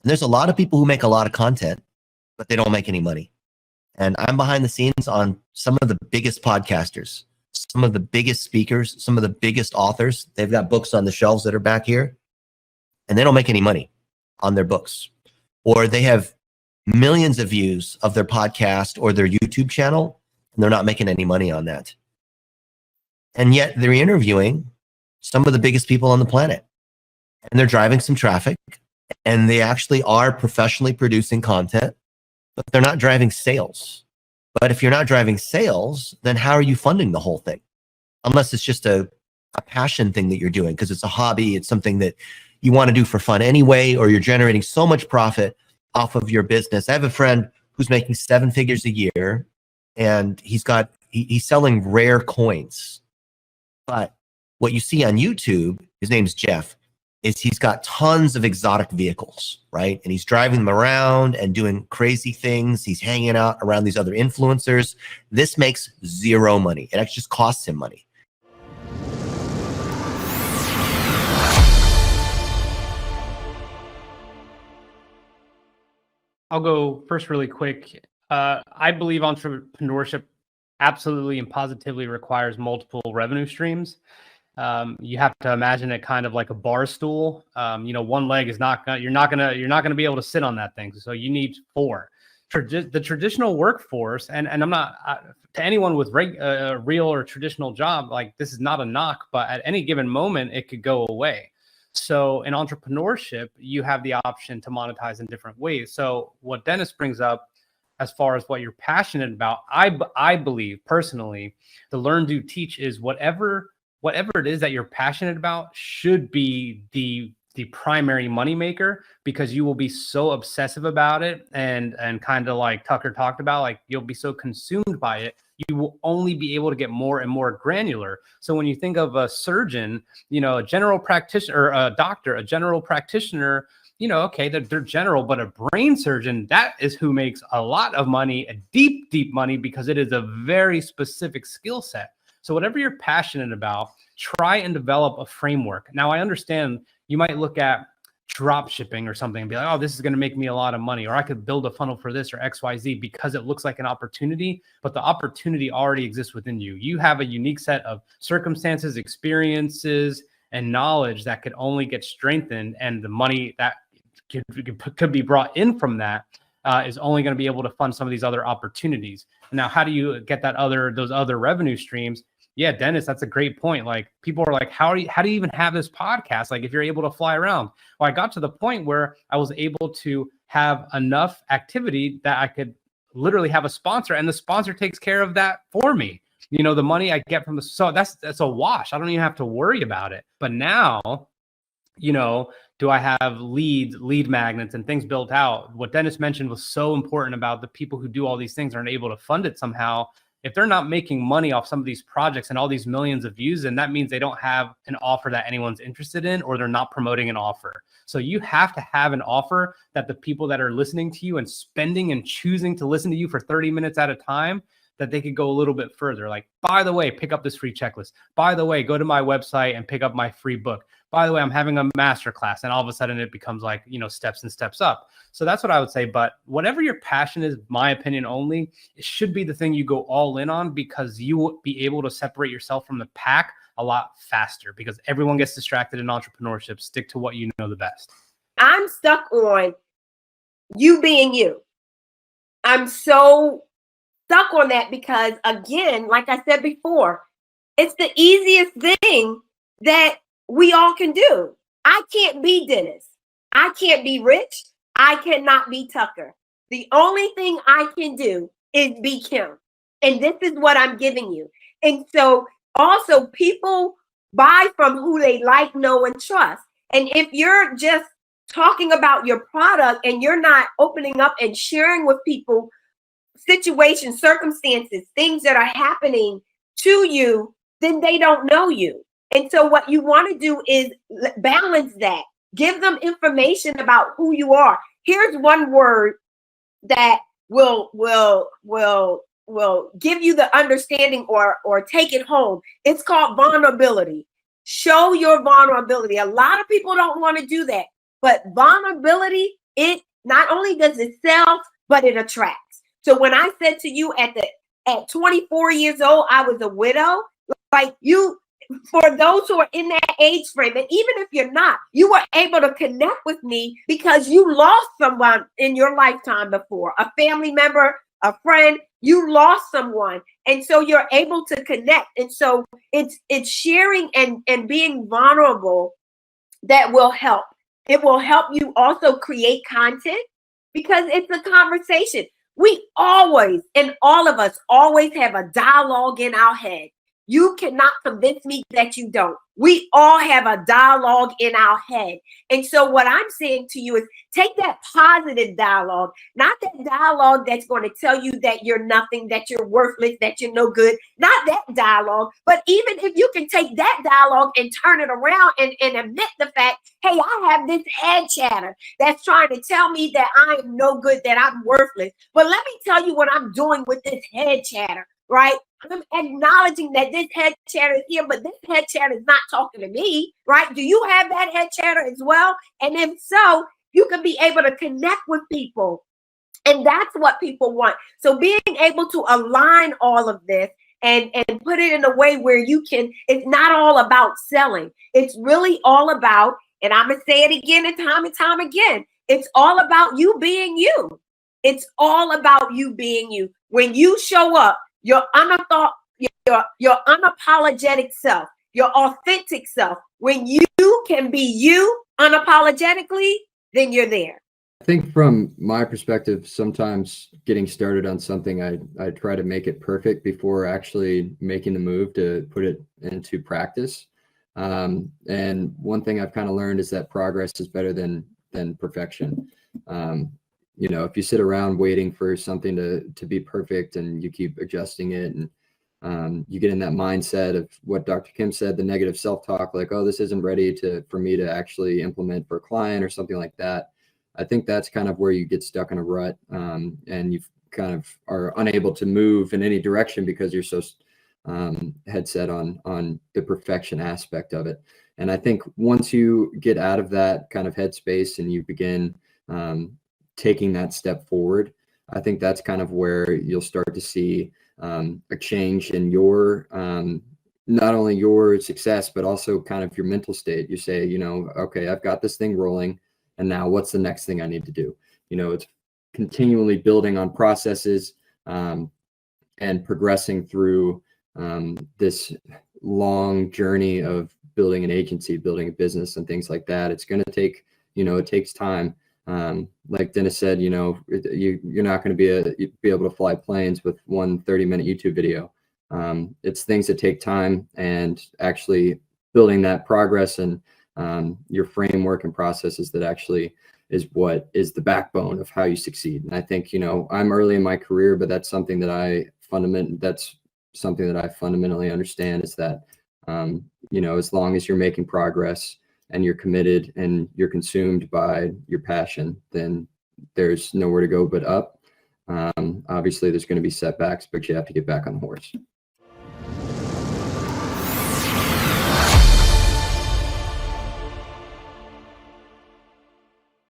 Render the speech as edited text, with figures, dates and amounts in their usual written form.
And there's a lot of people who make a lot of content, but they don't make any money. And I'm behind the scenes on some of the biggest podcasters, some of the biggest speakers, some of the biggest authors. They've got books on the shelves that are back here, and they don't make any money on their books. Or they have millions of views of their podcast or their YouTube channel, and they're not making any money on that. And yet they're interviewing some of the biggest people on the planet, and they're driving some traffic, and they actually are professionally producing content, but they're not driving sales. But if you're not driving sales, then how are you funding the whole thing? Unless it's just a passion thing that you're doing because it's a hobby, it's something that you want to do for fun anyway, or you're generating so much profit off of your business. I have a friend who's making 7 figures a year, and he's selling rare coins. But what you see on YouTube, his name's Jeff, is he's got tons of exotic vehicles, right? And he's driving them around and doing crazy things. He's hanging out around these other influencers. This makes zero money. It actually just costs him money. I'll go first really quick. I believe entrepreneurship absolutely and positively requires multiple revenue streams. You have to imagine it kind of like a bar stool. One leg is you're not gonna be able to sit on that thing. So you need 4. The traditional workforce, and I'm not to anyone with real or traditional job, like this is not a knock, but at any given moment it could go away. So in entrepreneurship, you have the option to monetize in different ways. So what Dennis brings up, as far as what you're passionate about, I believe personally, the learn, do, teach is whatever it is that you're passionate about should be the primary moneymaker, because you will be so obsessive about it and kind of like Tucker talked about, like you'll be so consumed by it, you will only be able to get more and more granular. So when you think of a surgeon, a general practitioner, or a doctor, a general practitioner, okay, they're general, but a brain surgeon, that is who makes a lot of money, a deep, deep money, because it is a very specific skill set. So whatever you're passionate about, try and develop a framework. Now, I understand you might look at drop shipping or something and be like, oh, this is going to make me a lot of money, or I could build a funnel for this or XYZ because it looks like an opportunity, but the opportunity already exists within you. You have a unique set of circumstances, experiences, and knowledge that could only get strengthened, and the money that could be brought in from that is only going to be able to fund some of these other opportunities. Now, how do you get those other revenue streams? Yeah, Dennis, that's a great point. Like, people are like, how do you even have this podcast? Like, if you're able to fly around. Well, I got to the point where I was able to have enough activity that I could literally have a sponsor, and the sponsor takes care of that for me. The money I get from so that's a wash. I don't even have to worry about it. But now, do I have lead magnets and things built out? What Dennis mentioned was so important about the people who do all these things aren't able to fund it somehow. If they're not making money off some of these projects and all these millions of views, then that means they don't have an offer that anyone's interested in, or they're not promoting an offer. So you have to have an offer that the people that are listening to you and spending and choosing to listen to you for 30 minutes at a time, that they could go a little bit further. Like, by the way, pick up this free checklist. By the way, go to my website and pick up my free book. By the way, I'm having a masterclass, and all of a sudden it becomes like, steps and steps up. So that's what I would say. But whatever your passion is, my opinion only, it should be the thing you go all in on, because you will be able to separate yourself from the pack a lot faster, because everyone gets distracted in entrepreneurship. Stick to what you know the best. I'm stuck on you being you. I'm so stuck on that because, again, like I said before, it's the easiest thing that we all can do. I can't be Dennis. I can't be Rich. I cannot be Tucker. The only thing I can do is be Kim. And this is what I'm giving you. And so also, people buy from who they like, know, and trust. And if you're just talking about your product and you're not opening up and sharing with people situations, circumstances, things that are happening to you, then they don't know you. And so what you want to do is balance that. Give them information about who you are. Here's one word that will give you the understanding or take it home. It's called vulnerability. Show your vulnerability. A lot of people don't want to do that, but vulnerability it not only does it sell, but it attracts. So when I said to you at 24 years old, I was a widow, like you, for those who are in that age frame, and even if you're not, you were able to connect with me because you lost someone in your lifetime before, a family member, a friend, you lost someone. And so you're able to connect. And so it's sharing and being vulnerable that will help. It will help you also create content because it's a conversation. We always, and all of us always have a dialogue in our head. You cannot convince me that you don't. We all have a dialogue in our head. And so what I'm saying to you is take that positive dialogue, not that dialogue that's going to tell you that you're nothing, that you're worthless, that you're no good, not that dialogue. But even if you can take that dialogue and turn it around and admit the fact, hey, I have this head chatter that's trying to tell me that I am no good, that I'm worthless. But let me tell you what I'm doing with this head chatter, right? I'm acknowledging that this head chatter is here, but this head chatter is not talking to me, right? Do you have that head chatter as well? And if so, you can be able to connect with people. And that's what people want. So being able to align all of this and put it in a way where you can, it's not all about selling. It's really all about, and I'm going to say it again and time again, it's all about you being you. It's all about you being you. When you show up, your unapologetic self, your authentic self, when you can be you unapologetically, then you're there. I think from my perspective, sometimes getting started on something, I try to make it perfect before actually making the move to put it into practice. And one thing I've kind of learned is that progress is better than perfection. You know, if you sit around waiting for something to be perfect and you keep adjusting it, and you get in that mindset of what Dr. Kim said, the negative self-talk, like, oh, this isn't ready for me to actually implement for a client or something like that. I think that's kind of where you get stuck in a rut, and you kind of are unable to move in any direction because you're so head set on the perfection aspect of it. And I think once you get out of that kind of headspace and you begin taking that step forward, I think that's kind of where you'll start to see a change in your not only your success, but also kind of your mental state. You say, you know, okay, I've got this thing rolling, and now what's the next thing I need to do? You know, it's continually building on processes and progressing through this long journey of building an agency, building a business and things like that. It's going to take, you know, it takes time. Like Dennis said, you know, you're not going to be able to fly planes with one 30-minute YouTube video. It's things that take time, and actually building that progress and your framework and processes that actually is what is the backbone of how you succeed. And I think, you know, I'm early in my career, but that's something that I fundamentally understand is that, you know, as long as you're making progress and you're committed and you're consumed by your passion, then there's nowhere to go but up. Obviously there's going to be setbacks, but you have to get back on the horse.